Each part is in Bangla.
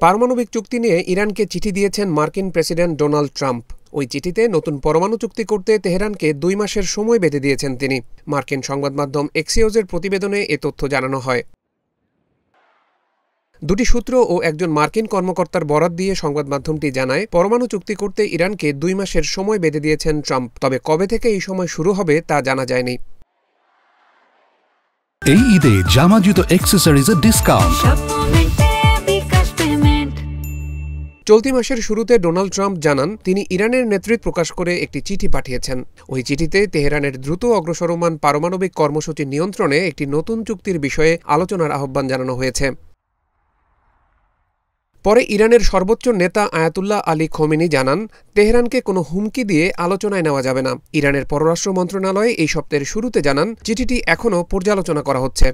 পারমাণবিক চুক্তি নিয়ে ইরানকে চিঠি দিয়েছেন মার্কিন প্রেসিডেন্ট ডোনাল্ড ট্রাম্প। ওই চিঠিতে নতুন পরমাণু চুক্তি করতে তেহরানকে 2 মাসের সময় বেঁধে দিয়েছেন তিনি। মার্কিন সংবাদ মাধ্যম এক্সিওসের প্রতিবেদনে এ তথ্য জানানো হয়। দুটি সূত্র ও একজন মার্কিন কর্মকর্তার বরাত দিয়ে সংবাদ মাধ্যমটি জানায়, পরমাণু চুক্তি করতে ইরানকে 2 মাসের সময় বেঁধে দিয়েছেন ট্রাম্প। তবে কবে থেকে এই সময় শুরু হবে তা জানা যায়নি। এই ঈদে জামা জুতো অ্যাকসেসরিজের ডিসকাউন্ট। চলতি মাসের শুরুতে ডোনাল্ড ট্রাম্প জানান, তিনি ইরানের নেতৃত্ব প্রকাশ করে একটি চিঠি পাঠিয়েছেন। ওই চিঠিতে তেহরানের দ্রুত অগ্রসরমান পারমাণবিক কর্মসূচি নিয়ন্ত্রণে একটি নতুন চুক্তির বিষয়ে আলোচনার আহ্বান জানানো হয়েছে। পরে ইরানের সর্বোচ্চ নেতা আয়াতুল্লাহ আলী খোমেনি জানান, তেহরানকে কোনো হুমকি দিয়ে আলোচনায় নেওয়া যাবে না। ইরানের পররাষ্ট্র মন্ত্রণালয় এই সপ্তাহের শুরুতে জানান, চিঠিটি এখনও পর্যালোচনা করা হচ্ছে।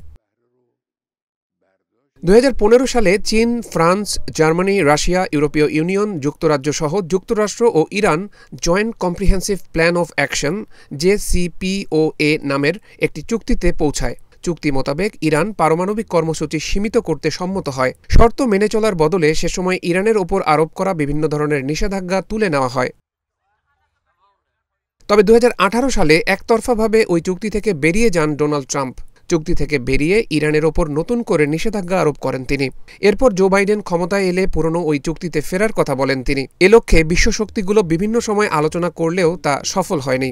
2015 সালে চীন, ফ্রান্স, জার্মানি, রাশিয়া, ইউরোপীয় ইউনিয়ন, যুক্তরাজ্য সহ যুক্তরাষ্ট্র ও Iran joint comprehensive plan of action JCPOA নামের একটি চুক্তিতে পৌঁছায়। চুক্তি মোতাবেক ইরান পারমাণবিক কর্মসূচি সীমিত করতে সম্মত হয়। শর্ত মেনে চলার বদলে সে সময় ইরানের ওপর আরোপ করা বিভিন্ন ধরনের নিষেধাজ্ঞা তুলে নেওয়া হয়। তবে 2018 সালে একতরফাভাবে ওই চুক্তি থেকে বেরিয়ে যান ডোনাল্ড ট্রাম্প। চুক্তি থেকে বেরিয়ে ইরানের ওপর নতুন করে নিষেধাজ্ঞা আরোপ করেন তিনি। এরপর জো বাইডেন ক্ষমতায় এলে পুরনো ওই চুক্তিতে ফেরার কথা বলেন তিনি। এ লক্ষ্যে বিশ্বশক্তিগুলো বিভিন্ন সময় আলোচনা করলেও তা সফল হয়নি।